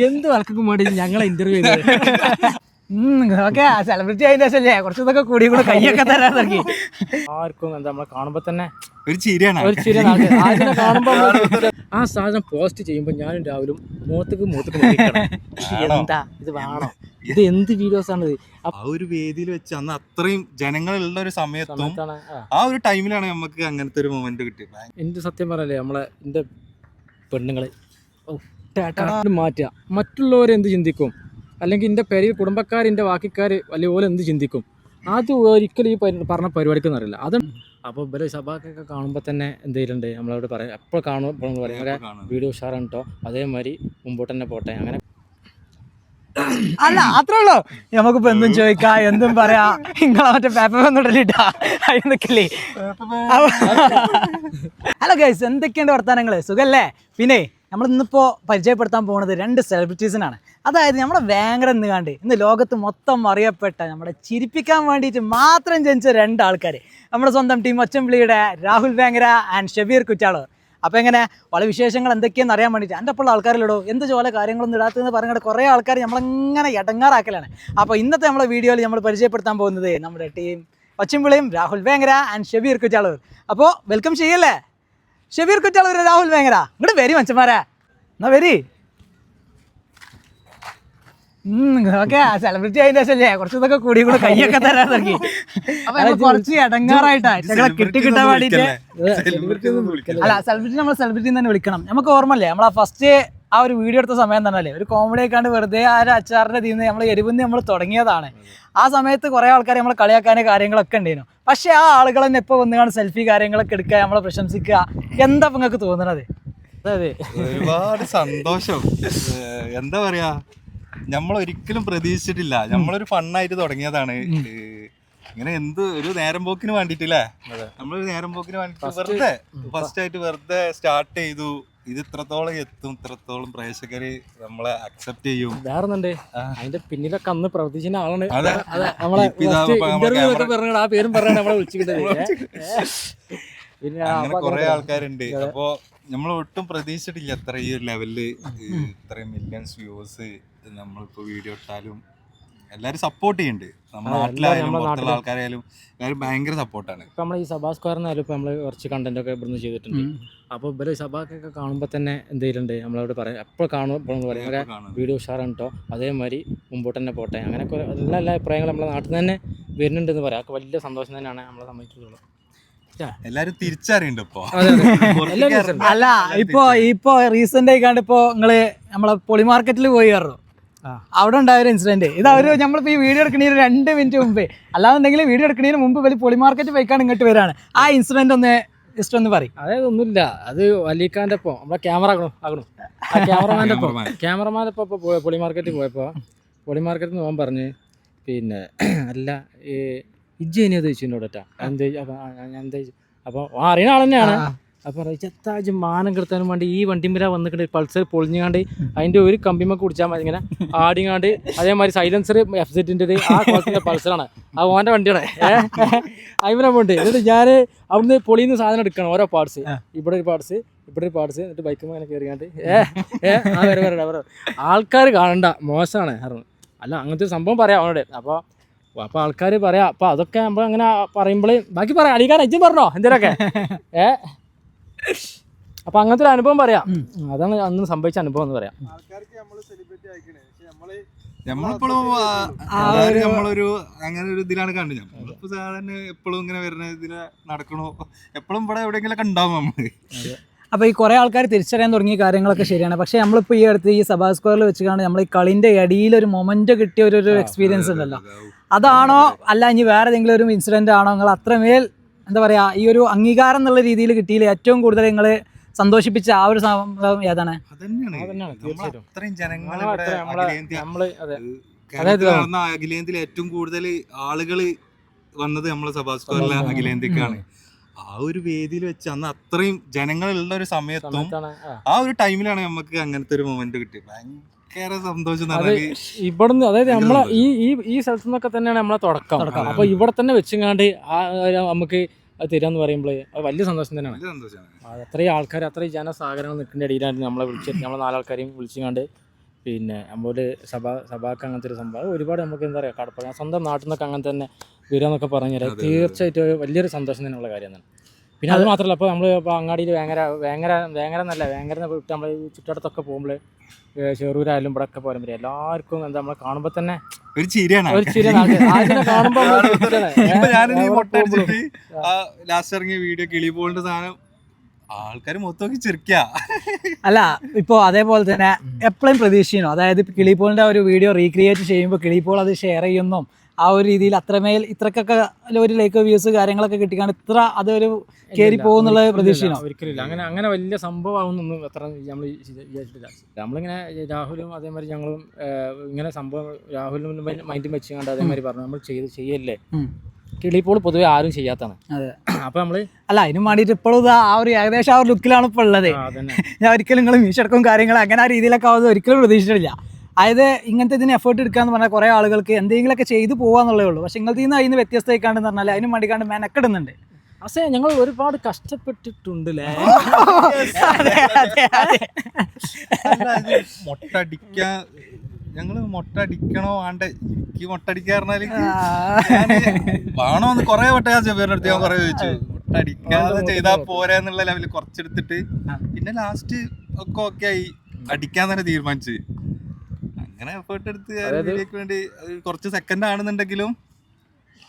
എന്ത് വർക്കൊക്കെ വേണ്ടി ഞങ്ങളെ ഇന്റർവ്യൂ ചെയ്തത്. ഓക്കെ സെലിബ്രിറ്റി അതിന്റെ ശേഷല്ലേ കുറച്ചതൊക്കെ കൂടി കൂടെ കൈയൊക്കെ തരാൻ തുടങ്ങി. ആർക്കും എന്താ നമ്മളെ കാണുമ്പോ തന്നെ ഒരു ചിരിയാണ്. ഒരു ചിരി അതിനെ കാണുമ്പോ ആ സാധനം പോസ്റ്റ് ചെയ്യുമ്പോ ഞാനും രാഹുലും മൂത്തക്ക് എന്താ ഇത് വേണോ, ഇത് എന്ത് വീഡിയോസ് ആണ് ഇത്. ആ ഒരു വേദിയിൽ വെച്ച് അന്ന് അത്രയും ജനങ്ങളുള്ള ഒരു സമയത്തും ആ ഒരു ടൈമിലാണ് നമുക്ക് അങ്ങനത്തെ ഒരു മൊമെന്റ് കിട്ടിയത്. എന്റെ സത്യം പറയല്ലേ എന്റെ പെണ്ണുങ്ങളെ മാറ്റുക, മറ്റുള്ളവരെന്ത് ചിന്തിക്കും, അല്ലെങ്കിൽ എൻ്റെ പേരിൽ കുടുംബക്കാർ എൻ്റെ ബാക്കിക്കാർ വലിയ പോലെ എന്ത് ചിന്തിക്കും, അത് ഒരിക്കലും ഈ പറഞ്ഞ പരിപാടിക്കൊന്നും അറിയില്ല. അത് അപ്പോൾ ഇവരെ സഭയൊക്കെ കാണുമ്പോൾ തന്നെ എന്തെങ്കിലുണ്ട് നമ്മളവിടെ പറയാം, എപ്പോൾ കാണുമ്പോൾ പറയും വീഡിയോ ഉഷാറാണ് കേട്ടോ, അതേമാതിരി മുമ്പോട്ട് തന്നെ പോട്ടെ. അങ്ങനെ അല്ല അത്രേ ഉള്ളൂ. നമുക്കിപ്പോ എന്തും ചോദിക്കാം, എന്തും പറയാ. നിങ്ങളെ മറ്റേ പേപ്പർ വന്നിട്ടില്ലാ നിൽക്കില്ലേ. ഹലോ ഗൈസ്, എന്തൊക്കെയുണ്ട് വർത്താനങ്ങൾ? സുഖല്ലേ? പിന്നെ നമ്മൾ ഇന്നിപ്പോൾ പരിചയപ്പെടുത്താൻ പോകുന്നത് 2 സെലിബ്രിറ്റീസിനാണ്. അതായത് നമ്മുടെ വേങ്ങര എന്നുകാണ്ട് ഇന്ന് ലോകത്ത് മൊത്തം അറിയപ്പെട്ട നമ്മുടെ ചിരിപ്പിക്കാൻ വേണ്ടിയിട്ട് മാത്രം ജനിച്ച 2 ആൾക്കാർ, നമ്മുടെ സ്വന്തം ടീം ഒച്ചമ്പിളിയുടെ രാഹുൽ വേങ്ങര ആൻഡ് ഷബീർ കുറ്റാളൂർ. അപ്പോൾ എങ്ങനെ വളരെ വിശേഷങ്ങൾ എന്തൊക്കെയാണെന്ന് അറിയാൻ വേണ്ടിയിട്ട് എൻ്റെ അപ്പോൾ ആൾക്കാരിലിടോ എന്ത് ചോല കാര്യങ്ങളൊന്നും ഇടാത്തതെന്ന് പറഞ്ഞിട്ട് കുറേ ആൾക്കാർ നമ്മളങ്ങനെ ഇടങ്ങാറാക്കലാണ്. അപ്പോൾ ഇന്നത്തെ നമ്മുടെ വീഡിയോയിൽ നമ്മൾ പരിചയപ്പെടുത്താൻ പോകുന്നത് നമ്മുടെ ടീം ഒച്ചമ്പിളിയും രാഹുൽ വേങ്ങര ആൻഡ് ഷബീർ കുറ്റാളൂർ. അപ്പോൾ വെൽക്കം ചെയ്യല്ലേ ഷബീർ കുറ്റാളൂർ, രാഹുൽ വേങ്ങര. ഇങ്ങോട്ട് വരി മനുഷ്യന്മാരെ, എന്നാ വരി. ഓക്കെ സെലിബ്രിറ്റി അതിന്റെ ശേഷല്ലേ കുറച്ചതൊക്കെ കൂടി കൂടെ കൈയൊക്കെ തരാൻ തുടങ്ങി. അപ്പൊ കുറച്ച് ഇടങ്ങാറായിട്ടാ കിട്ടാൻ വേണ്ടിട്ട്. അല്ല സെലിബ്രിറ്റി നമ്മൾ സെലിബ്രിറ്റി തന്നെ വിളിക്കണം. നമുക്ക് ഓർമ്മല്ലേ നമ്മളാ ഫസ്റ്റ് ആ ഒരു വീഡിയോ എടുത്ത സമയം തന്നെ അല്ലേ, ഒരു കോമഡി ആയിക്കാണ്ട് വെറുതെ ആ ഒരു അച്ചാറിന്റെ തീന്ന് നമ്മൾ എരിവുന്ന് നമ്മൾ തുടങ്ങിയതാണ്. ആ സമയത്ത് കുറെ ആൾക്കാർ നമ്മളെ കളിയാക്കാനും കാര്യങ്ങളൊക്കെ ഉണ്ടായിരുന്നു. പക്ഷെ ആ ആളുകൾ തന്നെ ഇപ്പൊ വന്നുകാണ്ട് സെൽഫി കാര്യങ്ങളൊക്കെ എടുക്കുക, നമ്മളെ പ്രശംസിക്കുക. എന്താ നിങ്ങൾക്ക് തോന്നുന്നത്? അതെ, ഒരുപാട് സന്തോഷം. എന്താ പറയാ, നമ്മൾ ഒരിക്കലും പ്രതീക്ഷിച്ചിട്ടില്ല. നമ്മളൊരു ഫണ്ണായിട്ട് തുടങ്ങിയതാണ്. ഇങ്ങനെ ഒരു നേരം പോക്കിന് വേണ്ടിട്ടില്ലേ, നമ്മളൊരു നേരം പോക്കിന് വേണ്ടിട്ട് വെറുതെ ഫസ്റ്റ് ആയിട്ട് വെറുതെ സ്റ്റാർട്ട് ചെയ്തു. ഇത് ഇത്രത്തോളം എത്തും, ഇത്രത്തോളം പ്രേക്ഷകര് നമ്മളെ അക്സെപ്റ്റ് ചെയ്യും. വേറൊന്നുണ്ട്, അതിന്റെ പിന്നിലൊക്കെ അന്ന് പ്രവർത്തിച്ച ആളാണ് നമ്മളെ ഇന്റർവ്യൂ ഒക്കെ പറഞ്ഞ ആ പേരും പറഞ്ഞാണ് നമ്മളെ വിളിച്ചിട്ടുള്ളത്. പിന്നെ അങ്ങനെ കുറെ ആൾക്കാരുണ്ട്. അപ്പോ നമ്മൾ ഒട്ടും പ്രതീക്ഷിച്ചിട്ടില്ല എത്ര ഈ ഒരു ലെവലില് ഇത്രയും മില്യൺസ് വ്യൂസ് നമ്മളിപ്പോ വീഡിയോ ഇട്ടാലും എല്ലാരും സപ്പോർട്ട് ചെയ്യുന്നുണ്ട്. നമ്മുടെ നാട്ടിലായാലും പുറത്തുള്ള ആൾക്കാരായാലും എല്ലാവരും ഭയങ്കര സപ്പോർട്ടാണ്. ഇപ്പൊ നമ്മൾ ഈ സഭാ സ്ക്വയറിനായാലും ഇപ്പൊ നമ്മള് കുറച്ച് കണ്ടന്റ് ഒക്കെ ഇവിടുന്ന് ചെയ്തിട്ടുണ്ട്. അപ്പൊ ഇവര് സഭയൊക്കെ കാണുമ്പോ തന്നെ എന്തെങ്കിലുണ്ട് നമ്മളവിടെ പറയാം, എപ്പോൾ കാണുമ്പോൾ പറയും വീഡിയോ ഉഷാറാണ് കേട്ടോ, അതേമാതിരി മുമ്പോട്ട് തന്നെ പോട്ടെ. അങ്ങനെ എല്ലാ അഭിപ്രായങ്ങളും നമ്മുടെ നാട്ടിൽ നിന്ന് തന്നെ വരുന്നുണ്ടെന്ന് പറയാം. അതൊക്കെ വലിയ സന്തോഷം തന്നെയാണ് നമ്മളെ സംബന്ധിച്ചിട്ടുള്ളത്. എല്ലാരും തിരിച്ചറിയുന്നുണ്ട് ഇപ്പൊ. അല്ല ഇപ്പൊ റീസെന്റ് ആയിക്കാണ്ട് ഇപ്പൊ നിങ്ങള് നമ്മളെ പൊളി മാർക്കറ്റിൽ പോയി കയറും, അവിടെ ഉണ്ടായൊരു ഇൻസിഡന്റ്. ഇത് നമ്മളിപ്പോ ഈ വീഡിയോ എടുക്കുന്നതിന് 2 മിനിറ്റ് മുമ്പേ, അല്ലാന്നുണ്ടെങ്കിൽ വീഡിയോ എടുക്കുന്നതിന് മുമ്പ് വലിയ പൊളി മാർക്കറ്റ് പോയിക്കാണ് ഇങ്ങോട്ട് വരാണ്. ആ ഇൻസിഡന്റ് ഒന്ന് ജസ്റ്റ് ഒന്ന് പറയും. അതായത് ഒന്നുമില്ല, അത് അലീഖാന്റെ ഒപ്പം നമ്മളെ ക്യാമറ ആകണം ക്യാമറമാൻ്റെ ഒപ്പം പൊളി മാർക്കറ്റിൽ പോയപ്പോ പൊളി മാർക്കറ്റിൽ നിന്ന് പോകാൻ പറഞ്ഞ്, പിന്നെ അല്ല ഇജ്ജ് ഇനി അത് ചോദിച്ചിട്ടോട്ടാ എന്താ എന്താ അപ്പോൾ അറിയുന്ന ആൾ തന്നെയാണ്. അപ്പോൾ ചെത്താജ് മാനം കെടുത്താനും വേണ്ടി ഈ വണ്ടിമേല വന്നിട്ട് പൾസർ പൊളിഞ്ഞാണ്ട് അതിൻ്റെ ഒരു കമ്പിമൊക്കെ കുടിച്ചാൽ മതി, ഇങ്ങനെ ആടിങ്ങാണ്ട്. അതേമാതിരി സൈലൻസർ FZ-ൻ്റെ ആ ക്വാളിറ്റിയുടെ പൾസറാണ്, ആ ഓൻ്റെ വണ്ടിയാണ്. അതിമല പോണ്ട്. എന്നിട്ട് ഞാൻ അവിടുന്ന് പൊളിന്ന് സാധനം എടുക്കണം, ഓരോ പാർട്സ്, ഇവിടെ ഒരു പാർട്സ് ഇവിടെ ഒരു പാർട്സ്, എന്നിട്ട് ബൈക്കുമ്പോൾ അങ്ങനെ കയറിയാണ്ട് വരെ ആൾക്കാർ കാണണ്ട, മോശമാണ് കാരണം. അല്ല അങ്ങനത്തെ ഒരു സംഭവം പറയാം അവനോട്. അപ്പോൾ ആൾക്കാർ പറയാം. അപ്പോൾ അതൊക്കെ നമ്മൾ അങ്ങനെ പറയുമ്പോൾ ബാക്കി പറയാം. അലിഖാൻ ഇജ്ജും പറഞ്ഞോ എന്തേലൊക്കെ അപ്പൊ അങ്ങനത്തെ ഒരു അനുഭവം പറയാം. അതാണ് അന്ന് സംഭവിച്ച അനുഭവം എന്ന് പറയാം. നമ്മളിപ്പോഴും നമ്മളൊരു അങ്ങനെ ഒരു ഇതിലാണ് കണ്ടു. നമ്മളിപ്പോ സാധാരണ എപ്പോഴും ഇങ്ങനെ വരുന്ന ഇതില് നടക്കണോ, എപ്പോഴും ഇവിടെ എവിടെയെങ്കിലൊക്കെ ഉണ്ടാവും നമ്മള്. അപ്പോൾ ഈ കുറേ ആൾക്കാർ തിരിച്ചറിയാൻ തുടങ്ങിയ കാര്യങ്ങളൊക്കെ ശരിയാണ്. പക്ഷേ നമ്മളിപ്പോൾ ഈ അടുത്ത് ഈ സഭാ സ്ക്വയറിൽ വെച്ചാണ് നമ്മൾ ഈ കളിൻ്റെ ഇടയിൽ ഒരു മൊമെന്റ് കിട്ടിയ ഒരു എക്സ്പീരിയൻസ് ഉണ്ടല്ലോ, അതാണോ അല്ല ഇനി വേറെ ഏതെങ്കിലും ഒരു ഇൻസിഡന്റ് ആണോ നിങ്ങൾ അത്രമേൽ എന്താ പറയുക ഈ ഒരു അംഗീകാരം എന്നുള്ള രീതിയിൽ കിട്ടിയില്ല ഏറ്റവും കൂടുതൽ നിങ്ങൾ സന്തോഷിപ്പിച്ച ആ ഒരു സംഭവം ഏതാണ്? അഖിലേന്ത്യയിൽ ഏറ്റവും കൂടുതൽ ആളുകൾ വന്നത് നമ്മളെ സഭാ സ്ക്വയറിലെ അഖിലേന്ത്യക്കാണ്. ആ ഒരു വേദിയിൽ വെച്ച് അന്ന് അത്രയും ജനങ്ങളുള്ള ഒരു സമയത്തും ആ ഒരു ടൈമിലാണ് നമുക്ക് അങ്ങനത്തെ ഒരു മൊമെന്റ് കിട്ടിയത്. ഭയങ്കര സന്തോഷം. ഇവിടുന്ന് അതായത് നമ്മളെ ഈ സ്ഥലത്തു നിന്നൊക്കെ തന്നെയാണ് നമ്മളെ തുടക്കം. അപ്പൊ ഇവിടെ തന്നെ വെച്ചങ്ങാണ്ട് നമുക്ക് അത് തരാന്ന് പറയുമ്പോൾ അത് വലിയ സന്തോഷം തന്നെയാണ്. അത്രയും ആൾക്കാർ അത്രയും ജനസാഗരങ്ങൾ നിൽക്കേണ്ട ഇടയിലാണ് നമ്മളെ വിളിച്ചിട്ട് നമ്മളെ 4 ആൾക്കാരെയും വിളിച്ചുകൊണ്ട് പിന്നെ നമ്മളൊരു സഭാക്ക് അങ്ങനത്തെ ഒരു സംഭവം ഒരുപാട് നമുക്ക് എന്താ പറയുക കടപ്പ സ്വന്തം നാട്ടിൽ നിന്നൊക്കെ അങ്ങനെ തന്നെ വരിക എന്നൊക്കെ പറഞ്ഞാൽ തീർച്ചയായിട്ടും വലിയൊരു സന്തോഷം തന്നെയുള്ള കാര്യമാണ്. പിന്നെ അത് മാത്രമല്ല ഇപ്പോൾ നമ്മൾ ഇപ്പോൾ അങ്ങാടിയിൽ വേങ്ങര വിട്ട് നമ്മൾ ചുറ്റടത്തൊക്കെ പോകുമ്പോൾ ചെറൂരായാലും ഇവിടെ ഒക്കെ പോലും എല്ലാവർക്കും എന്താ നമ്മളെ കാണുമ്പോൾ തന്നെ ഒരു ചിരിയാണ്. കാണുമ്പോൾ ലാസ്റ്റ് ഇറങ്ങിയ വീഡിയോ കിളിപോളിന്റെ സാധനം ആൾക്കാർ മൊത്തം നോക്കി ചിരിക്കുക. അല്ല ഇപ്പോൾ അതേപോലെ തന്നെ എപ്പോഴും പ്രതീക്ഷിക്കുന്നു, അതായത് കിളിപോളിന്റെ ഒരു വീഡിയോ റീക്രിയേറ്റ് ചെയ്യുമ്പോൾ കിളിപോൾ അത് ഷെയർ ചെയ്യുന്നു ആ ഒരു രീതിയിൽ അത്രമേൽ ഇത്രക്കൊക്കെ ഒരു ലൈക്ക് വ്യൂസ് കാര്യങ്ങളൊക്കെ കിട്ടിക്കാണ്ട് ഇത്ര അതൊരു കയറി പോകുന്നുള്ള പ്രതീക്ഷയാണ്. ഒരിക്കലില്ല, അങ്ങനെ വലിയ സംഭവമാവുന്നൊന്നും അത്ര നമ്മൾ വിചാരിച്ചിട്ടില്ല. നമ്മളിങ്ങനെ രാഹുലും അതേമാതിരി ഞങ്ങളും ഇങ്ങനെ സംഭവം രാഹുലും മൈൻഡും വെച്ചുകൊണ്ട് അതേമാതിരി പറഞ്ഞു നമ്മൾ ചെയ്യല്ലേ. കിളിപ്പോൾ പൊതുവെ ആരും ചെയ്യാത്തതാണ്. അപ്പൊ നമ്മള് അല്ല അതിനും വേണ്ടിയിട്ട് ഇപ്പോഴും ആ ഒരു ഏകദേശം ആ ഒരു ലുക്കിലാണ് ഇപ്പോൾ ഉള്ളത്. ഞാൻ ഒരിക്കലും നിങ്ങൾ മീശടക്കും കാര്യങ്ങൾ അങ്ങനെ ആ രീതിയിലൊക്കെ ആവുന്നത് ഒരിക്കലും പ്രതീക്ഷിച്ചിട്ടില്ല. അതായത് ഇങ്ങനത്തെ ഇതിന് എഫേർട്ട് എടുക്കാന്ന് പറഞ്ഞാൽ കുറേ ആളുകൾക്ക് എന്തെങ്കിലുമൊക്കെ ചെയ്തു പോകാന്നുള്ളേ ഉള്ളൂ. പക്ഷെ ഇങ്ങനത്തെ നിന്ന് അതിന് വ്യത്യസ്തമായിക്കാണ്ടെന്ന് പറഞ്ഞാൽ അതിനും വേണ്ടിക്കാണ്ട് മെനക്കെടുന്നുണ്ട്. പക്ഷേ ഞങ്ങൾ ഒരുപാട് കഷ്ടപ്പെട്ടിട്ടുണ്ടല്ലേ. ഞങ്ങള് മൊട്ട അടിക്കണോ വേണ്ട, എനിക്ക് മൊട്ട അടിക്കാറിഞ്ഞാല് വേണോന്ന് കൊറേ വട്ടം ഞാൻ ജബീറിന്റെ അടുത്ത് ഞാൻ കൊറേ ചോദിച്ചു. മൊട്ട അടിക്കാതെ ചെയ്താൽ പോരാന്നുള്ള ലെവലിൽ കുറച്ചെടുത്തിട്ട് പിന്നെ ലാസ്റ്റ് ഒക്കെ ഓക്കെ ആയി അടിക്കാൻ തന്നെ തീരുമാനിച്ചു. അങ്ങനെ എഫേർട്ട് എടുത്ത് വീഡിയോക്ക് വേണ്ടി കുറച്ച് സെക്കൻഡ് ആണെന്നുണ്ടെങ്കിലും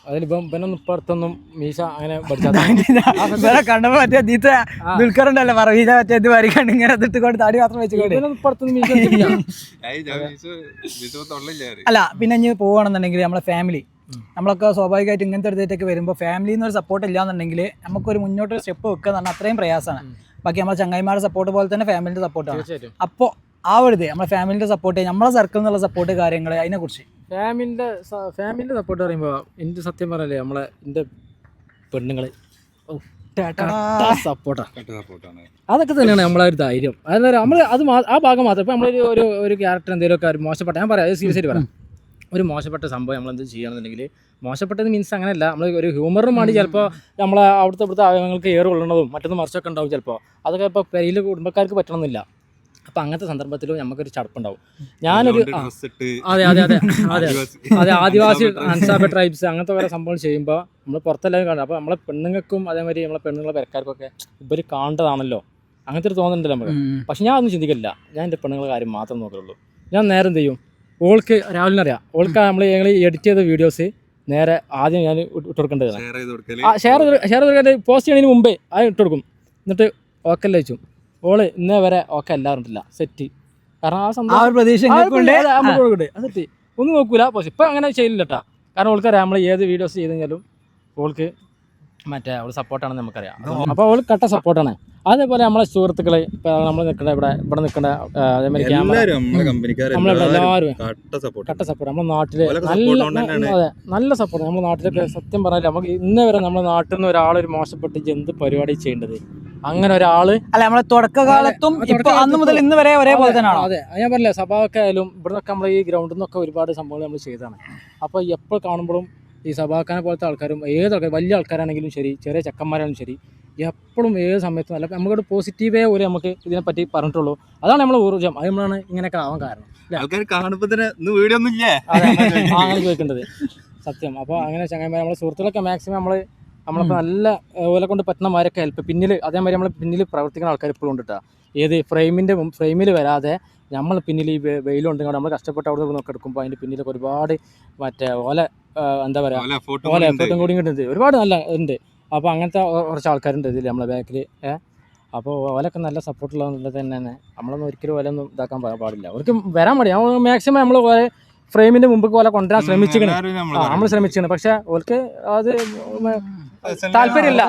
അതിലിപ്പം ഇവനൊന്നും ഇപ്പുറത്തൊന്നും മീശ അങ്ങനെ കണ്ടപ്പോ മറ്റേ ദുൽഖറുണ്ടല്ലോ പറവീത മറ്റേ ഇത് വരികണ്ട് ഇങ്ങനെ എടുത്തുകൊണ്ട് താടി മാത്രം വെച്ചുകൊണ്ട് ഇപ്പുറത്തൊന്നും മീശ. അല്ല പിന്നെ ഇനി പോവുകയാണെന്നുണ്ടെങ്കിൽ നമ്മളെ ഫാമിലി നമ്മളൊക്കെ സ്വാഭാവികമായിട്ട് ഇങ്ങനത്തെ അടുത്തേക്ക് വരുമ്പോൾ ഫാമിലിയിൽ നിന്ന് ഒരു സപ്പോർട്ട് ഇല്ലാന്നുണ്ടെങ്കിൽ നമുക്കൊരു മുന്നോട്ട് സ്റ്റെപ്പ് വെക്കുക എന്ന് പറഞ്ഞാൽ അത്രയും പ്രയാസമാണ്. ബാക്കി നമ്മളെ ചങ്ങായിമാരുടെ സപ്പോർട്ട് പോലെ തന്നെ ഫാമിലിൻ്റെ സപ്പോർട്ടാണ്. അപ്പോൾ ആ ഒരു ഇത് നമ്മളെ ഫാമിലിൻ്റെ സപ്പോർട്ട്, നമ്മളെ സർക്കിളിൽ നിന്നുള്ള സപ്പോർട്ട് കാര്യങ്ങൾ അതിനെക്കുറിച്ച് ഫാമിലിൻ്റെ സപ്പോർട്ട് പറയുമ്പോൾ എൻ്റെ സത്യം പറയല്ലേ എൻ്റെ പെണ്ണുങ്ങൾ സപ്പോർട്ടാണ്. അതൊക്കെ തന്നെയാണ് നമ്മളെ ഒരു ധൈര്യം. അതായത് നമ്മൾ ആ ഭാഗം മാത്രം ഇപ്പോൾ നമ്മളൊരു ഒരു ക്യാരക്ടർ എന്തെങ്കിലുമൊക്കെ മോശപ്പെട്ട ഞാൻ പറയാം, അത് സീരിയസ് ആയിട്ട് പറയാം, ഒരു മോശപ്പെട്ട സംഭവം നമ്മളെന്ത് ചെയ്യുകയാണെന്നുണ്ടെങ്കിൽ മോശപ്പെട്ടത് മീൻസ് അങ്ങനെയല്ല, നമ്മൾ ഒരു ഹ്യൂമറിനും വേണ്ടി ചിലപ്പോൾ നമ്മളെ ഇവിടുത്തെ അവയവങ്ങൾക്ക് ഏറ് കൊള്ളണതും മറ്റൊന്നും മറിച്ചൊക്കെ ഉണ്ടാവും. ചിലപ്പോൾ അതൊക്കെ ഇപ്പോൾ പെരയിൽ കുടുംബക്കാർക്ക് പറ്റണമെന്നില്ല. അപ്പം അങ്ങനത്തെ സന്ദർഭത്തിലും നമുക്കൊരു ചടപ്പുണ്ടാവും. ഞാനൊരു അതെ ആദിവാസി അൻസാബ ട്രൈബ്സ് അങ്ങനത്തെ കുറേ സംഭവം ചെയ്യുമ്പോൾ നമ്മൾ പുറത്തെല്ലാവരും കാണും. അപ്പോൾ നമ്മളെ പെണ്ണുങ്ങൾക്കും അതേമാതിരി നമ്മളെ പെണ്ണുങ്ങളെ പെരക്കാർക്കൊക്കെ ഇവർ കാണേണ്ടതാണല്ലോ അങ്ങനത്തെ ഒരു തോന്നുന്നുണ്ടല്ലോ നമുക്ക്. പക്ഷെ ഞാൻ ഒന്നും ചിന്തിക്കില്ല, ഞാൻ എൻ്റെ പെണ്ണുങ്ങളുടെ കാര്യം മാത്രം നോക്കുള്ളൂ. ഞാൻ നേരെ എന്ത് ചെയ്യും, ഓൾക്ക് രാവിലെ അറിയാം, ഓൾക്ക് ഞങ്ങൾ എഡിറ്റ് ചെയ്ത വീഡിയോസ് നേരെ ആദ്യം ഞാൻ ഇട്ട് കൊടുക്കേണ്ടതാണ്. ഷെയർ ചെയ്ത് പോസ്റ്റ് ചെയ്യുന്നതിന് മുമ്പേ അത് ഇട്ട് കൊടുക്കും. എന്നിട്ട് ഓക്കെല്ലാം വെച്ചു ഓള് ഇന്നേ വരെ ഓക്കെ എല്ലാവരുണ്ടില്ല സെറ്റ്. കാരണം ആ സംഭവം സെറ്റ് ഒന്നും നോക്കൂല. പക്ഷെ ഇപ്പം അങ്ങനെ ചെയ്യില്ല കേട്ടോ. കാരണം ഓൾക്കറിയാം നമ്മൾ ഏത് വീഡിയോസ് ചെയ്ത് കഴിഞ്ഞാലും ഓൾക്ക് മറ്റേ അവൾ സപ്പോർട്ടാണെന്ന് നമുക്കറിയാം. അപ്പോൾ അവൾ കട്ട സപ്പോർട്ടാണ്. അതേപോലെ നമ്മളെ സുഹൃത്തുക്കള് നമ്മൾ നിൽക്കണ ഇവിടെ നിൽക്കണ അതേമാതിരി നമ്മളെല്ലാവരും കട്ട സപ്പോർട്ട്. നമ്മുടെ നാട്ടില് നല്ല സപ്പോർട്ട്. നമ്മുടെ നാട്ടിലൊക്കെ സത്യം പറഞ്ഞാൽ നമുക്ക് ഇന്നേ വരെ നമ്മുടെ നാട്ടിൽ നിന്ന് ഒരാളൊരു മോശപ്പെട്ട് എന്ത് പരിപാടി ചെയ്യേണ്ടത് അങ്ങനെ ഒരാള് അല്ല നമ്മളെ തുടക്കകാലത്തും അന്ന് മുതൽ ഇന്ന് വരെ ഒരേപോലെ തന്നെയാണ്. അതെ ഞാൻ പറഞ്ഞില്ല, സഭയൊക്കെ ആയാലും ഇവിടുന്നൊക്കെ നമ്മൾ ഈ ഗ്രൗണ്ടിൽ നിന്നൊക്കെ ഒരുപാട് സംഭവങ്ങൾ നമ്മൾ ചെയ്തതാണ്. അപ്പോൾ എപ്പോൾ കാണുമ്പോഴും ഈ സഭാക്കാനെ പോലത്തെ ആൾക്കാരും ഏത് ആൾക്കാർ വലിയ ആൾക്കാരാണെങ്കിലും ശരി ചെറിയ ചെക്കന്മാരാണെങ്കിലും ശരി എപ്പോഴും ഏത് സമയത്തും നല്ല നമുക്കൊരു പോസിറ്റീവേ ഒരു നമുക്ക് ഇതിനെപ്പറ്റി പറഞ്ഞിട്ടുള്ളൂ. അതാണ് നമ്മളെ ഊർജ്ജം. അത് നമ്മളാണ് ഇങ്ങനെയൊക്കെ ആവാൻ കാരണം. അങ്ങനെ ചോദിക്കേണ്ടത് സത്യം. അപ്പോൾ അങ്ങനെ ചങ്ങന്മാർ നമ്മളെ സുഹൃത്തുക്കളൊക്കെ മാക്സിമം നമ്മളിപ്പോൾ നല്ല ഓലെ കൊണ്ട് പറ്റുന്നമാരൊക്കെ ഹെൽപ്പ് പിന്നിൽ അതേമാതിരി നമ്മളെ പിന്നിൽ പ്രവർത്തിക്കുന്ന ആൾക്കാർ ഇപ്പോഴും ഉണ്ട് കേട്ടോ. ഏത് ഫ്രെയിമിൽ വരാതെ നമ്മൾ പിന്നിൽ ഈ വെയിലുണ്ട് നമ്മൾ കഷ്ടപ്പെട്ട് അവിടെ നിന്നൊക്കെ എടുക്കുമ്പോൾ അതിൻ്റെ പിന്നിലൊക്കെ ഒരുപാട് മറ്റേ എന്താ പറയുക ഫോട്ടോയും കൂടി ഉണ്ട്, ഒരുപാട് നല്ല ഉണ്ട്. അപ്പോൾ അങ്ങനത്തെ കുറച്ച് ആൾക്കാരുണ്ട് ഇതിൽ നമ്മളെ ബാക്കിൽ. അപ്പോൾ ഓലൊക്കെ നല്ല സപ്പോർട്ടുള്ളത് തന്നെയാണ്. നമ്മളൊന്നും ഒരിക്കലും ഓലൊന്നും ഇതാക്കാൻ പാടില്ല. അവർക്ക് വരാൻ മതി. മാക്സിമം നമ്മൾ ഓരോ ഫ്രെയിമിൻ്റെ മുമ്പ് പോലെ കൊണ്ടുവരാൻ നമ്മൾ ശ്രമിച്ചിട്ടുണ്ട്. പക്ഷെ ഓർക്ക് അത് താല്പര്യമില്ല.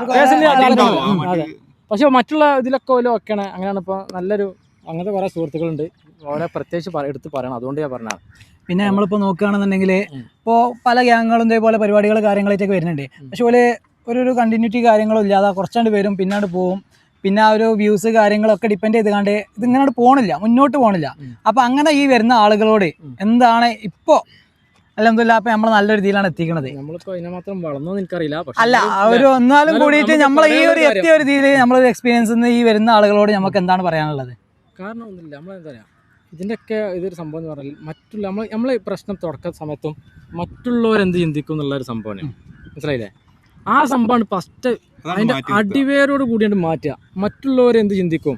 അതെ പക്ഷെ മറ്റുള്ള ഇതിലൊക്കെ ഓരോ ഒക്കെയാണ്. അങ്ങനെയാണ് ഇപ്പോൾ നല്ലൊരു അങ്ങനത്തെ കുറേ സുഹൃത്തുക്കളുണ്ട്. ഓരോ പ്രത്യേകിച്ച് എടുത്ത് പറയണം, അതുകൊണ്ട് ഞാൻ പറഞ്ഞതാണ്. പിന്നെ നമ്മളിപ്പോൾ നോക്കുകയാണെന്നുണ്ടെങ്കിൽ ഇപ്പോൾ പല ഗ്യാങ്ങുകളും ഇതേപോലെ പരിപാടികൾ കാര്യങ്ങളായിട്ടൊക്കെ വരുന്നുണ്ട്. പക്ഷെ ഓല് ഒരു കണ്ടിന്യൂറ്റി കാര്യങ്ങളും ഇല്ലാതെ കുറച്ചാണ്ട് വരും പിന്നാണ്ട് പോവും. പിന്നെ ആ ഒരു വ്യൂസ് കാര്യങ്ങളൊക്കെ ഡിപ്പെൻഡ് ചെയ്തുകൊണ്ട് ഇതിങ്ങനെ പോകണില്ല, മുന്നോട്ട് പോകണില്ല. അപ്പം അങ്ങനെ ഈ വരുന്ന ആളുകളോട് എന്താണ് ഇപ്പോൾ അൽഹംദുലില്ലാ അപ്പം നമ്മൾ നല്ലൊരു രീതിയിലാണ് എത്തിക്കണത്. അല്ല ഒരു ഒന്നാലും കൂടിയിട്ട് നമ്മൾ ഈ ഒരു എത്തിയ ഒരു രീതിയിൽ നമ്മളൊരു എക്സ്പീരിയൻസ് ഈ വരുന്ന ആളുകളോട് നമുക്ക് എന്താണ് പറയാനുള്ളത്? കാരണം ഒന്നുമില്ല, നമ്മളെന്താ പറയുക, ഇതിൻ്റെയൊക്കെ ഇതൊരു സംഭവം എന്ന് പറഞ്ഞാൽ മറ്റുള്ള നമ്മളെ പ്രശ്നം തുടക്കുന്ന സമയത്തും മറ്റുള്ളവരെന്ത് ചിന്തിക്കും എന്നുള്ളൊരു സംഭവമാണ്. മനസ്സിലായില്ലേ? ആ സംഭവമാണ് ഫസ്റ്റ് അതിൻ്റെ അടിവേരോട് കൂടിയാണ്ട് മാറ്റുക. മറ്റുള്ളവരെന്ത് ചിന്തിക്കും,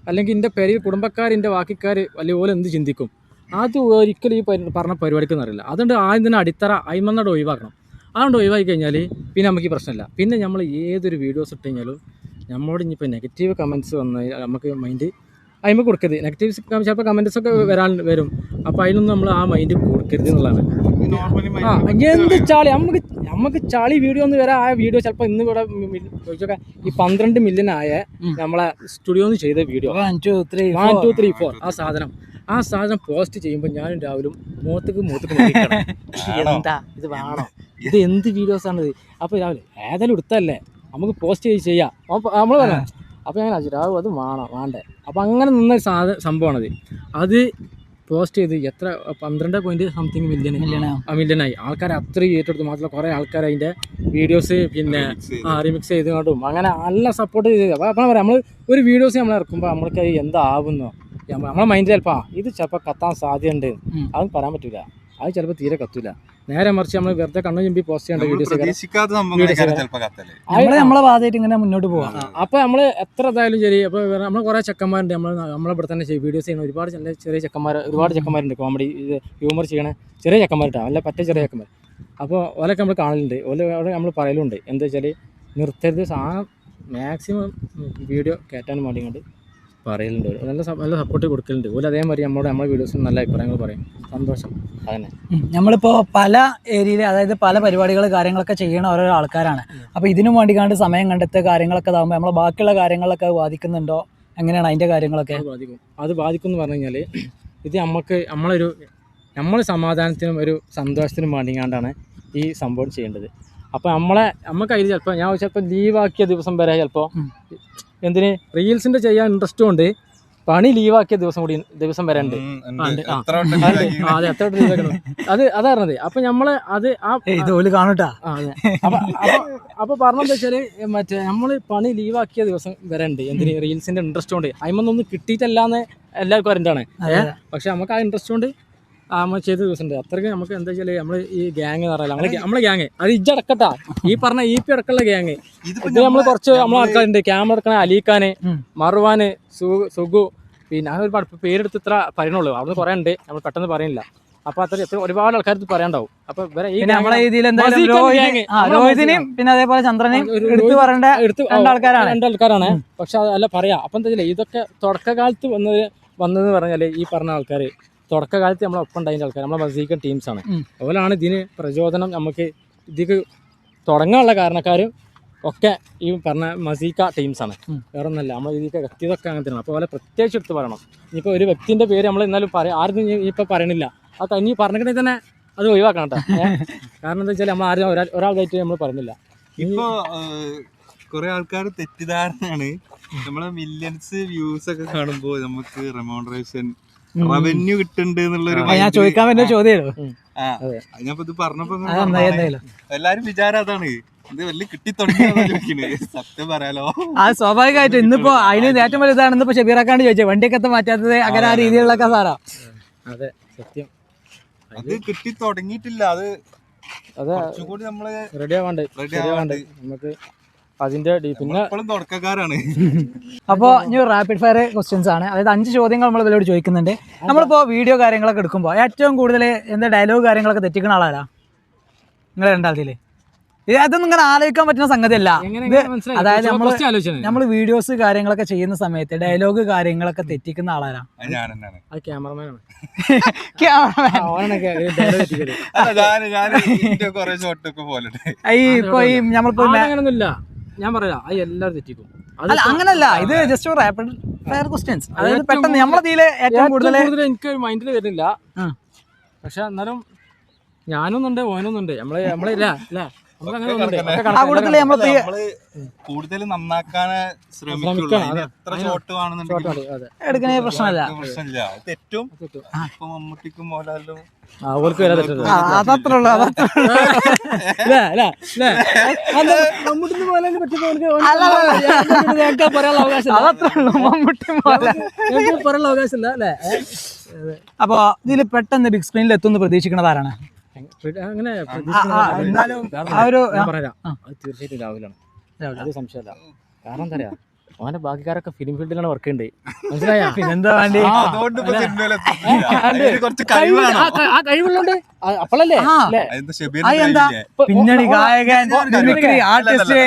അല്ലെങ്കിൽ എൻ്റെ പേര് കുടുംബക്കാർ, എൻ്റെ ബാക്കിക്കാർ അല്ലെങ്കിൽ ഓല എന്ത് ചിന്തിക്കും, അത് ഒരിക്കലും ഈ പറഞ്ഞ പരിപാടിക്കൊന്നും അറിയില്ല. അതുകൊണ്ട് ആദ്യം തന്നെ അടിത്തറ അയിമന്നോട് ഒഴിവാക്കണം. അതുകൊണ്ട് ഒഴിവാക്കി കഴിഞ്ഞാൽ പിന്നെ നമുക്ക് ഈ പ്രശ്നമില്ല. പിന്നെ നമ്മൾ ഏതൊരു വീഡിയോസ് ഇട്ട് കഴിഞ്ഞാലും നമ്മളോട് ഇനിയിപ്പോൾ നെഗറ്റീവ് കമൻറ്റ്സ് വന്ന് നമുക്ക് മൈൻഡ് അതിന് കൊടുക്കരുത്. നെഗറ്റീവ്സ് ചിലപ്പോൾ കമൻറ്റ്സ് ഒക്കെ വരും. അപ്പോൾ അതിനൊന്നും നമ്മൾ ആ മൈൻഡ് കൊടുക്കരുത് എന്നുള്ളതാണ്. എന്ത് ചാളി നമുക്ക് ചാളി വീഡിയോ ഒന്ന് വരാം. ആ വീഡിയോ ചിലപ്പോൾ ഇന്ന് ഇവിടെ ചോദിച്ചൊക്കെ ഈ 12 മില്യൺ ആയ നമ്മളെ സ്റ്റുഡിയോന്ന് ചെയ്ത വീഡിയോ 1 2 3 4 ആ സാധനം പോസ്റ്റ് ചെയ്യുമ്പോൾ ഞാനും രാവിലും മൂത്തക്ക് എന്താ ഇത് വേണോ, ഇത് എന്ത് വീഡിയോസാണിത്. അപ്പോൾ രാവിലെ ഏതായാലും എടുത്തല്ലേ നമുക്ക് പോസ്റ്റ് ചെയ്യാം നമ്മൾ പറയാം. അപ്പോൾ ഞാൻ രാഹുൽ അത് വേണ്ടേ. അപ്പോൾ അങ്ങനെ നിന്നൊരു സംഭവമാണത്. അത് പോസ്റ്റ് ചെയ്ത് എത്ര 12.something മില്യനായി. ആൾക്കാർ അത്രയും ഏറ്റെടുത്തു. മാത്രമല്ല കുറേ ആൾക്കാർ അതിൻ്റെ വീഡിയോസ് പിന്നെ റിമിക്സ് ചെയ്തുകൊണ്ടും അങ്ങനെ നല്ല സപ്പോർട്ട് ചെയ്ത്. അപ്പോൾ പറയാം നമ്മൾ ഒരു വീഡിയോസ് നമ്മൾ ഇറക്കുമ്പോൾ നമ്മൾക്ക് അത് എന്താവുന്നോ നമ്മളെ മൈൻഡിൽ ചിലപ്പോൾ ഇത് ചിലപ്പോൾ കത്താൻ സാധ്യതയുണ്ട്, അതൊന്നും പറയാൻ പറ്റില്ല. അത് ചിലപ്പോൾ തീരെ കത്തില്ല. നേരെ മറിച്ച് നമ്മൾ വെറുതെ കണ്ണു ചുമ്പി പോസ്റ്റ് ചെയ്യേണ്ട വീഡിയോസ് നമ്മളെ ഭാഗമായിട്ട് ഇങ്ങനെ മുന്നോട്ട് പോകാം. അപ്പോൾ നമ്മൾ എത്ര ഇതായാലും ശരി. അപ്പോൾ നമ്മൾ കുറേ ചെക്കന്മാരുണ്ട് നമ്മളിവിടെ തന്നെ വീഡിയോസ് ചെയ്യുന്ന ഒരുപാട് ചെറിയ ചെക്കന്മാരുണ്ട്. കോമഡി ഹ്യൂമർ ചെയ്യണ ചെറിയ ചെക്കന്മാരുണ്ടാവും, അല്ല പറ്റ ചെറിയ ചെക്കന്മാർ. അപ്പോൾ ഓലൊക്കെ നമ്മൾ കാണലുണ്ട്. ഓല നമ്മൾ പറയലുണ്ട് എന്താ വെച്ചാൽ നിർത്തരുത്, സാധനം മാക്സിമം വീഡിയോ കയറ്റാൻ വേണ്ടി കൊണ്ട് പറയലുണ്ട്. നല്ല സപ്പോർട്ട് കൊടുക്കലുണ്ട്. ഓല് അതേമാതിരി നമ്മളെ വീഡിയോസിന് നല്ല അഭിപ്രായങ്ങൾ പറയും. സന്തോഷം. അതന്നെ നമ്മളിപ്പോൾ പല ഏരിയയിൽ, അതായത് പല പരിപാടികൾ കാര്യങ്ങളൊക്കെ ചെയ്യണ ഓരോ ആൾക്കാരാണ്. അപ്പോൾ ഇതിനു വേണ്ടി കണ്ട് സമയം കണ്ടെത്തിയ കാര്യങ്ങളൊക്കെ ഇതാകുമ്പോൾ നമ്മളെ ബാക്കിയുള്ള കാര്യങ്ങളൊക്കെ ബാധിക്കുന്നുണ്ടോ, എങ്ങനെയാണ് അതിൻ്റെ കാര്യങ്ങളൊക്കെ? അത് ബാധിക്കും എന്ന് പറഞ്ഞു കഴിഞ്ഞാൽ ഇത് നമ്മൾ സമാധാനത്തിനും ഒരു സന്തോഷത്തിനും വേണ്ടിങ്ങാണ്ടാണ് ഈ സംഭവം ചെയ്യേണ്ടത്. അപ്പോൾ നമുക്ക് അതിൽ ചിലപ്പോൾ ലീവാക്കിയ ദിവസം വരെ ചിലപ്പോൾ എന്തിന് റീൽസിൻ്റെ ചെയ്യാൻ ഇൻട്രസ്റ്റും ഉണ്ട്, പണി ലീവാക്കിയ ദിവസം വരെ ഉണ്ട്. അതെ, എത്ര ലീവാക്കണം അതറിഞ്ഞത്. അപ്പം നമ്മൾ അത് കാണട്ടാ. അപ്പോൾ പറഞ്ഞെന്താ വെച്ചാൽ മറ്റേ നമ്മൾ പണി ലീവാക്കിയ ദിവസം വരെ ഉണ്ട്. എന്തിന് റീൽസിൻ്റെ ഇൻട്രസ്റ്റ് കൊണ്ട് അതിമൊന്നും കിട്ടിയിട്ടല്ലാന്ന് എല്ലാവർക്കും അറിഞ്ഞാണ്. പക്ഷെ നമുക്ക് ആ ഇൻട്രസ്റ്റ് കൊണ്ട് നമ്മൾ ചെയ്ത ദിവസമുണ്ട്. അത്രയ്ക്ക് നമുക്ക് എന്താ വെച്ചാൽ നമ്മൾ ഈ ഗ്യാങ് എന്ന് പറയാം, നമ്മളെ ഗ്യാങ് അത് ഇജ്ജടക്കട്ടാ, ഈ പറഞ്ഞ EP അടക്കമുള്ള ഗ്യാങ്. ഇത് നമ്മൾ കുറച്ച് നമ്മളെ ആൾക്കാരുണ്ട്. ക്യാമറ എടുക്കണ അലീഖാന്, മറുവാന്, സുഗു, പിന്നെ അങ്ങനെ ഒരുപാട് പേരെടുത്ത് ഇത്ര പറയണുള്ളൂ. അവിടെ കുറേ ഉണ്ട്, നമ്മൾ പെട്ടെന്ന് പറയുന്നില്ല. അപ്പൊ അത്ര ഒരുപാട് ആൾക്കാർക്ക് പറയാണ്ടാവും. അപ്പൊ നമ്മളെ രീതിയിൽ രോഹിതിനെയും പിന്നെ അതേപോലെ ചന്ദ്രനെയും രണ്ടാൾക്കാരാണ്. പക്ഷെ അതല്ല പറയാ. അപ്പൊ എന്താ വെച്ചാൽ ഇതൊക്കെ തുടക്കകാലത്ത് വന്നതെന്ന് പറഞ്ഞാൽ ഈ പറഞ്ഞ ആൾക്കാർ തുടക്കകാലത്ത് നമ്മളെ ഒപ്പം ഉണ്ടായിരുന്ന ആൾക്കാർ നമ്മളെ മസീക്കൻ ടീംസാണ്. അതുപോലെയാണ് ഇതിന് പ്രചോദനം. നമുക്ക് ഇതിക്ക് തുടങ്ങാനുള്ള കാരണക്കാരും ഒക്കെ ഈ പറഞ്ഞ മസീക്ക ടീംസാണ്, വേറെ ഒന്നല്ല. നമ്മൾ ഇതിൻ്റെ വ്യക്തിതൊക്കെ അങ്ങനെ തന്നെയാണ്. അപ്പോൾ അതുപോലെ പ്രത്യേകിച്ച് എടുത്ത് പറയണം. ഇനിയിപ്പോൾ ഒരു വ്യക്തിൻ്റെ പേര് നമ്മൾ എന്നാലും ആരും ഇപ്പോൾ പറയണില്ല. അത് ഇനി പറഞ്ഞിട്ടുണ്ടെങ്കിൽ തന്നെ അത് ഒഴിവാക്കണം കേട്ടോ. കാരണം എന്താ വെച്ചാൽ നമ്മൾ ആരും ഒരാളായിട്ട് നമ്മൾ പറഞ്ഞില്ല. ഇപ്പോൾ കുറെ ആൾക്കാർ തെറ്റിദ്ധാരണയാണ്. നമ്മളെ മില്യൺസ് വ്യൂസ് ഒക്കെ കാണുമ്പോൾ നമുക്ക് റെമ്യൂണറേഷൻ റവന്യൂ കിട്ടുന്നുണ്ട് എന്നുള്ളൊരു ഞാൻ ചോദിക്കാൻ പറ്റുന്ന ചോദ്യം. ഞാനിപ്പോ ഇത് പറഞ്ഞപ്പോ എല്ലാരും വിചാരം അതാണ്, ഇത് വലിയ കിട്ടി തുടങ്ങിയ സത്യം പറയാലോ. അത് സ്വാഭാവികമായിട്ടും ഇന്നിപ്പോ അതിന് ഏറ്റവും വലിയ ഇതാണ് ഇന്നിപ്പോ ഷബീറാക്കാണ്ട് ചോദിച്ചത് വണ്ടിയൊക്കെ മാറ്റാത്തത് അങ്ങനെ ആ രീതിയിലുള്ള സാറാ. അതെ, സത്യം. അത് കിട്ടി തുടങ്ങിയിട്ടില്ല. അത് കുറച്ചുകൂടി നമ്മള് റെഡി ആവാണ്ട് നമുക്ക് അതിന്റെ പിന്നെ തുടക്കക്കാരാണ്. അപ്പോൾ ഇനി റാപ്പിഡ് ഫയർ ക്വസ്റ്റ്യൻസ് ആണ്. അതായത് 5 ചോദ്യങ്ങൾ നമ്മൾ ഇവരോട് ചോദിക്കുന്നുണ്ട്. നമ്മളിപ്പോൾ വീഡിയോ കാര്യങ്ങളൊക്കെ എടുക്കുമ്പോൾ ഏറ്റവും കൂടുതൽ എന്താ ഡയലോഗ് കാര്യങ്ങളൊക്കെ തെറ്റിക്കുന്ന ആളാരാ? നിങ്ങൾ രണ്ടാളത്തിൽ അതൊന്നും ഇങ്ങനെ ആലോചിക്കാൻ പറ്റുന്ന സംഗതിയല്ല. അതായത് നമ്മൾ വീഡിയോസ് കാര്യങ്ങളൊക്കെ ചെയ്യുന്ന സമയത്ത് ഡയലോഗ് കാര്യങ്ങളൊക്കെ തെറ്റിക്കുന്ന ആളാരാ? ക്യാമറമാനാണ്. ഇപ്പൊ ഈ നമ്മളിപ്പോ അങ്ങനൊന്നുമില്ല, ഞാൻ പറയാ അത് എല്ലാവരും തെറ്റിക്കും. അല്ല അങ്ങനല്ല, ഇത് ജസ്റ്റ് റാപ്പിഡ് ഫയർ ക്വസ്റ്റ്യൻസ്. അതായത് പെട്ടെന്ന് നമ്മളതില് ഏറ്റവും കൂടുതൽ എനിക്ക് മൈൻഡിൽ വരുന്നില്ല. പക്ഷെ എന്നാലും ഞാനൊന്നുണ്ട്, ഓനൊന്നുണ്ട്. നമ്മളെ നമ്മളങ്ങനെ ഒന്നുണ്ട്. ഒക്കെ ആ കണക്കാ. കൂട്ടത്തില് നമ്മള് നമ്മള് കൂടുതൽ നന്നാക്കാനേ ശ്രമിക്കുള്ളൂ. അതിന് എത്ര ഷോട്ട് വേണമെന്നുണ്ടെങ്കിലും അതെ. എടുക്കണേ പ്രശ്നമല്ല. പ്രശ്നമില്ല. തെറ്റും ഇപ്പൊ മമ്മൂട്ടിക്കും മോഹൻലാലിനും ആ ഓർക്ക് വരെ തെറ്റത്. അതത്രേ ഉള്ളൂ അതത്രേ ഉള്ളൂ. അല്ലേ അല്ലേ അല്ലേ അത് മമ്മൂട്ടിന്ന് പോലെ പറ്റുന്ന ഞങ്ങൾക്ക് പറയാനുള്ള അവകാശം അതത്രേ ഉള്ളൂ മമ്മൂട്ടി പോലെ. ഞങ്ങൾക്ക് പറയാനുള്ള അവകാശമില്ല അല്ലേ. അപ്പൊ ഇതില് പെട്ടെന്ന് ബിഗ് സ്ക്രീനിൽ എത്തുമെന്ന് പ്രതീക്ഷിക്കുന്നത് ആരാണ്? അങ്ങനെ എന്നാലും ആ ഒരു ഞാൻ പറയാം, അത് തീർച്ചയായിട്ടും രാഹുലാണ്. അത് സംശയമല്ല. കാരണം എന്താ പറയാ, അവന്റെ ബാക്കിക്കാരൊക്കെ ഫിലിം ഫീൽഡിലാണ് വർക്ക് ചെയ്യുന്നത്. മനസ്സിലായാ? പിന്നെന്താ വേണ്ടി? അതുകൊണ്ട് ഇപ്പൊ സിനിമയിലെത്തുന്നില്ല. അതിന് കുറച്ച് കഴിവാണ്. ആ കഴിവുള്ളോണ്ട് അപ്പോഴല്ലേ അല്ലേ എന്താ പിന്നണി ഗായകൻ, മിമിക്രി ആർട്ടിസ്റ്റ്.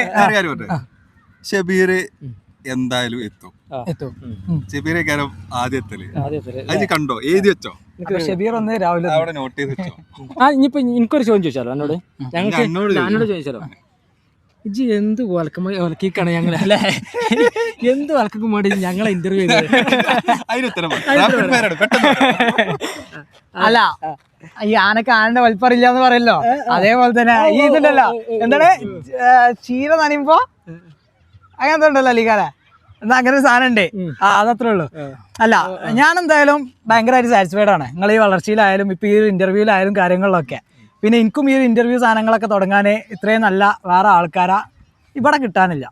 ഷബീർ എന്തായാലും എത്തും. എത്തും. ഷബീറെ കാര്യം ആദ്യം എത്തല്. ആദ്യത്തെ അത് കണ്ടോ, എഴുതി വെച്ചോ, അപ്പൊ ഷബീർ ഒന്ന് രാവിലെ അവിടെ നോട്ട് ചെയ്ത് വെച്ചോ. ഇനിയിപ്പോ എനിക്കൊരു ചോദ്യം ചോദിച്ചാലോ എന്നോട്? ഞങ്ങൾക്ക് എന്നോട് എന്നോട് ചോദിച്ചാലോ, ഇജ്ജ് എന്ത് വലക്കിക്കാണ് ഞങ്ങളെ അല്ലേ, എന്ത് വലക്കും വേണ്ടി ഞങ്ങളെ ഇന്റർവ്യൂ ചെയ്തത്? അതിനുത്തരം പെട്ടെന്ന്. അല്ല ഈ ആനക്ക് ആനന്റെ വലിപ്പറില്ല എന്ന് പറയല്ലോ, അതേപോലെ തന്നെ ഈ ഇതുണ്ടല്ലോ എന്താണ് ചീര നനയുമ്പോ അങ്ങനത്തെ ഉണ്ടല്ലോ അലിക്കാല, എന്നാ അങ്ങനെ ഒരു സാധനം ഉണ്ട്. അതത്രേ ഉള്ളൂ. അല്ല ഞാൻ എന്തായാലും ഭയങ്കരമായിട്ട് സാറ്റിസ്ഫൈഡ് ആണ് നിങ്ങൾ ഈ വളർച്ചയിലായാലും ഇപ്പൊ ഈ ഒരു ഇന്റർവ്യൂലായാലും കാര്യങ്ങളിലൊക്കെ. പിന്നെ എനിക്കും ഈ ഒരു ഇന്റർവ്യൂ സാധനങ്ങളൊക്കെ തുടങ്ങാൻ ഇത്രയും നല്ല വേറെ ആൾക്കാരാ ഇവിടെ കിട്ടാനില്ല.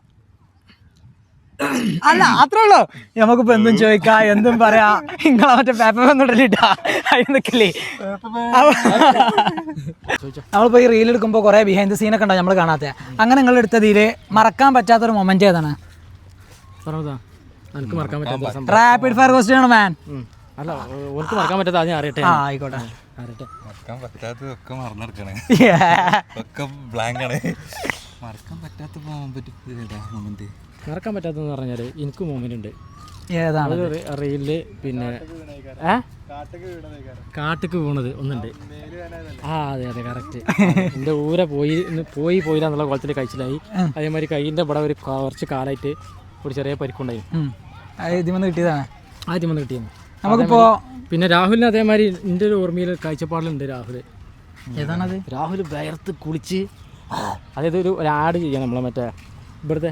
അല്ല അത്രേ ഉള്ളൂ. നമുക്കിപ്പോ എന്തും ചോദിക്കാം, എന്തും പറയാ. നിങ്ങളെ മറ്റേ പേപ്പർ ഒന്നിടലിട്ടാ അതിൽ നിൽക്കില്ലേ. നമ്മളിപ്പോ ഈ റീൽ എടുക്കുമ്പോ കുറെ ബിഹൈൻഡ് ദ സീനൊക്കെ ഉണ്ടാവും നമ്മൾ കാണാത്ത. അങ്ങനെ നിങ്ങൾ എടുത്തതിൽ മറക്കാൻ പറ്റാത്തൊരു മൊമെന്റ് ഏതാണ്? എനിക്ക് മറക്കാൻ പറ്റാത്ത റാപ്പിഡ് ഫയർ ക്വസ്റ്റ്യൻ ആണ് മാൻ. അല്ല ഓർക്ക് മറക്കാൻ പറ്റാത്ത ആദ്യം അറിയട്ടെ. ആയിക്കോട്ടെ. മറക്കാൻ പറ്റാത്തതൊക്കെ മറന്നെടുക്കണേ, ഒക്കെ ബ്ലാങ്ക് ആണ്. മറക്കാൻ പറ്റാത്ത മൊമെന്റ്, മറക്കാൻ പറ്റാത്തെന്ന് പറഞ്ഞാൽ എനിക്ക് മൊമെന്റ് ഉണ്ട്. ഏതാണ്? അത് റീലില് പിന്നെ കാട്ടിക്ക് വീണത് ഒന്നുണ്ട്. അതെ അതെ കറക്റ്റ്. എൻ്റെ ഊരെ പോയില്ല എന്നുള്ള കുളത്തിൽ കഴിച്ചിലായി. അതേമാതിരി കൈയിൻ്റെ ഇവിടെ ഒരു കുറച്ച് കാലമായിട്ട് ഒരു ചെറിയ പരിക്കുണ്ടായി. ഇതിമെന്ന് കിട്ടിയതാണ്, ആദ്യം വന്ന് കിട്ടിയത് നമുക്കിപ്പോ. പിന്നെ രാഹുലിന് അതേമാതിരി എൻ്റെ ഒരു ഓർമ്മയിൽ കാഴ്ചപ്പാടിലുണ്ട്. ഏതാണത്? രാഹുൽ വയർത്ത് കുളിച്ച്, അതായത് ഒരു ആഡ് ചെയ്യാം നമ്മളെ മറ്റേ ഇവിടുത്തെ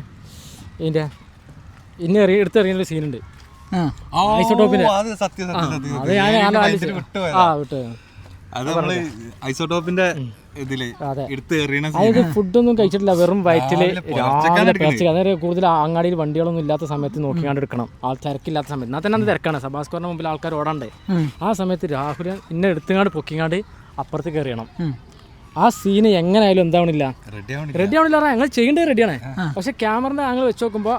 ഇതിൻ്റെ എടുത്തെറിയുന്നൊരു സീനുണ്ട് ഐസോട്ടോപ്പിൻ്റെ. അത് ഞാൻ വിട്ടു. അത് നമ്മള് ഐസോട്ടോപ്പിന്റെ ഇതില് എടുത്ത് എറിയണ അതായത് ഫുഡൊന്നും കഴിച്ചിട്ടില്ല, വെറും വയറ്റില് രാവിലെ പേർച്ച. അതായത് കൂടുതൽ അങ്ങാടിയിൽ വണ്ടികളൊന്നും ഇല്ലാത്ത സമയത്ത് നോക്കിക്കാണ്ട് എടുക്കണം, തിരക്കില്ലാത്ത സമയത്ത്. എന്നാൽ തന്നെ അത് തിരക്കാണ്, സബാസ്കോറിന് മുമ്പിൽ ആൾക്കാർ ഓടാണ്ടേ. ആ സമയത്ത് രാഹുൽ ഇന്നെ എടുത്തുകാണ്ട് പൊക്കിങ്ങാണ്ട് അപ്പുറത്തേക്ക് എറിയണം. ആ സീന് എങ്ങനെയായാലും എന്താവണില്ല, റെഡി ആവണില്ല. ഞങ്ങൾ ചെയ്യേണ്ടത് റെഡിയാണ്. പക്ഷെ ക്യാമറ ഞങ്ങൾ വെച്ച് നോക്കുമ്പോൾ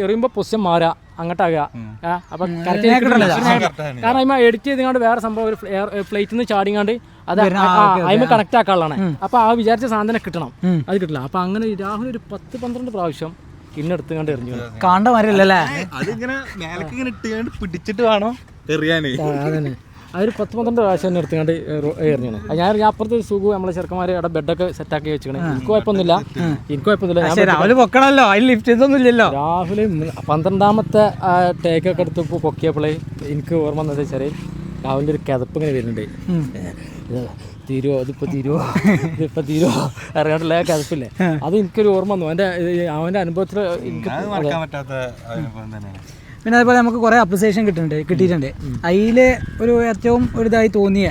എറിയുമ്പോൾ പൊസിഷൻ മാറുക, അങ്ങോട്ടാകുക. അപ്പൊ കാരണം അതിമ എഡിറ്റ് ചെയ്തുകൊണ്ട് വേറെ സംഭവം ഒരു പ്ലേറ്റിൽ നിന്ന് ചാടിങ്ങാണ്ട് അത് അതിമ കണക്ട് ആക്കാനുള്ളതാണ്. അപ്പൊ ആ വിചാരിച്ച സാധനം കിട്ടണം, അത് കിട്ടില്ല. അപ്പൊ അങ്ങനെ രാഹുൽ ഒരു 10-12 പ്രാവശ്യം ഇന്നെടുത്തുകൊണ്ട് എറിഞ്ഞു. കാണ്ട മാരല്ലേ അതിങ്ങനെ മേലക്ക് ഇങ്ങനെ ഇട്ടുകൊണ്ട് പിടിച്ചിട്ട് വേണോ എറിയാന്. അതന്നെ അതൊരു 10-12 പ്രാവശ്യം തന്നെ എടുത്തുകൊണ്ട് എറിഞ്ഞാണ്. ഞാൻ അപ്പുറത്തെ സുഖം നമ്മളെ ചെറുക്കന്മാരെ അവിടെ ബെഡൊക്കെ സെറ്റാക്കി വെച്ചിരിക്കണേ. എനിക്ക് കുഴപ്പമൊന്നുമില്ല, രാവിലെ പൊക്കണല്ലോ, അതിൽ ലിഫ്റ്റ് ഇതൊന്നുമില്ലല്ലോ. രാഹുല് 12ാമത്തെ ടേക്കൊക്കെ എടുത്ത് പൊക്കിയപ്പോഴേ എനിക്ക് ഓർമ്മ വന്നത് വെച്ചാൽ രാഹുലിൻ്റെ ഒരു കിതപ്പ് ഇങ്ങനെ വരുന്നുണ്ട്. തീരുവോ ഇതിപ്പോൾ തീരുവോ അറിയാണ്ടുള്ള കിതപ്പില്ലേ, അത് എനിക്കൊരു ഓർമ്മ വന്നു. അവൻ്റെ അനുഭവത്തിൽ എനിക്ക് മറക്കാൻ പറ്റാത്ത അനുഭവം തന്നെയാണ്. പിന്നെ അതുപോലെ നമുക്ക് കുറേ അപ്രിസിയേഷൻ കിട്ടിയിട്ടുണ്ട്. അതിൽ ഒരു ഏറ്റവും ഒരു ഇതായി തോന്നിയ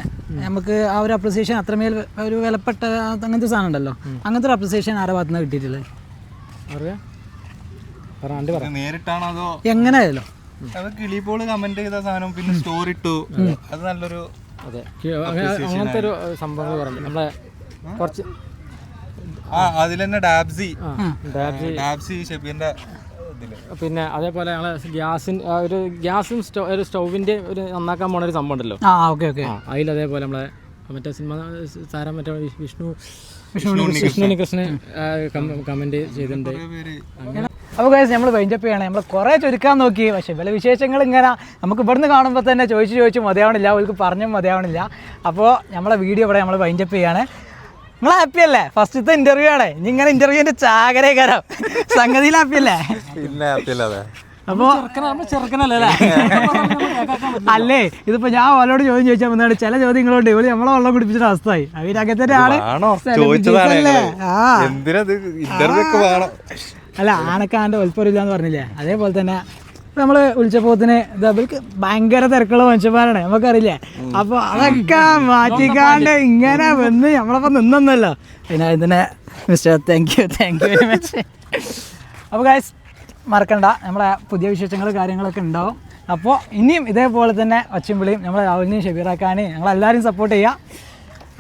നമുക്ക് ആ ഒരു അപ്രിസിയേഷൻ അത്രമേൽ ഒരു വിലപ്പെട്ട അങ്ങനത്തെ സാധനം ഉണ്ടല്ലോ, അങ്ങനത്തെ ഒരു അപ്രിസിയേഷൻ ആരുടെ ഭാഗത്തു നിന്ന് കിട്ടിയിട്ടില്ലേ? നേരിട്ടാണോ അതോ എങ്ങനെയായാലും? അത് കിളിപോള് കമന്റ് ചെയ്ത സാധനം പിന്നെ സ്റ്റോറി ഇട്ടു, അത് നല്ലൊരു അങ്ങനത്തെ ഒരു സംഭവം പറഞ്ഞു. നമ്മളെ കുറച്ച് അതിൽ തന്നെ ഡാബ്സി ഷെബീറിന്റെ. പിന്നെ അതേപോലെ ഞങ്ങളെ ഗ്യാസും ഒരു സ്റ്റൗവിന്റെ ഒരു നന്നാക്കാൻ പോണ ഒരു സംഭവം ഉണ്ടല്ലോ. അതിൽ അതേപോലെ നമ്മളെ മറ്റേ സിനിമ താരം മറ്റേ വിഷ്ണു കൃഷ്ണൻ കമന്റ് ചെയ്തിട്ടുണ്ട്. അപ്പോൾ ഗൈസ് നമ്മൾ വൈൻഡപ്പ് ചെയ്യണം. നമ്മൾ കുറേ ചുരുക്കാൻ നോക്കി, പക്ഷേ വില വിശേഷങ്ങൾ ഇങ്ങനെ നമുക്ക് ഇവിടുന്ന് കാണുമ്പോൾ തന്നെ ചോദിച്ച് മതിയാവണില്ല, അവർക്ക് പറഞ്ഞും മതിയാവണില്ല. അപ്പോൾ നമ്മളെ വീഡിയോ ഇവിടെ നമ്മൾ വൈൻഡപ്പ് ചെയ്യാണ്. നിങ്ങൾ ഹാപ്പി അല്ലേ? ഫസ്റ്റത്തെ ഇന്റർവ്യൂ ആണ്. ഇനി ഇങ്ങനെ ഇന്റർവ്യൂവിന്റെ ചാകരേ കയറാം. സംഗതിയിൽ ഹാപ്പി അല്ലേ? അപ്പോൾ ചെറുക്കനല്ലേ അല്ലേ അല്ലേ ഇതിപ്പോ ഞാൻ അവളോട് ചോദ്യം ചോദിച്ചാൽ വന്നാണ് ചില ചോദ്യങ്ങളുണ്ട് ഇവര് നമ്മളെ വെള്ളം കുടിപ്പിച്ചിട്ട് അവസ്ഥയായി അവരകത്തെ ആള് അല്ല ആനക്കാൻ്റെ ഒൽപ്പറില്ല എന്ന് പറഞ്ഞില്ലേ അതേപോലെ തന്നെ നമ്മൾ വിളിച്ചപ്പോത്തിന് ഇവർക്ക് ഭയങ്കര തിരക്കുള്ള മനുഷ്യന്മാരാണ് നമുക്കറിയില്ലേ അപ്പോൾ അതൊക്കെ മാറ്റിക്കാണ്ട് ഇങ്ങനെ വന്ന് നമ്മളപ്പോൾ നിന്നല്ലോ പിന്നെ ഇതിനെ mister thank you very much. അപ്പോൾ ഗൈസ് മറക്കണ്ട നമ്മളെ പുതിയ വിശേഷങ്ങൾ കാര്യങ്ങളൊക്കെ ഉണ്ടാവും. അപ്പോൾ ഇനിയും ഇതേപോലെ തന്നെ ഒച്ചയും നമ്മളെ രാഹുലിനെയും ഷബീറാക്കാനെയും ഞങ്ങളെല്ലാവരും സപ്പോർട്ട് ചെയ്യുക.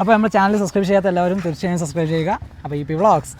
അപ്പോൾ നമ്മുടെ ചാനൽ സബ്സ്ക്രൈബ് ചെയ്യാത്ത എല്ലാവരും തീർച്ചയായും സബ്സ്ക്രൈബ് ചെയ്യുക. അപ്പോൾ ഈ വ്ളോഗ്സ്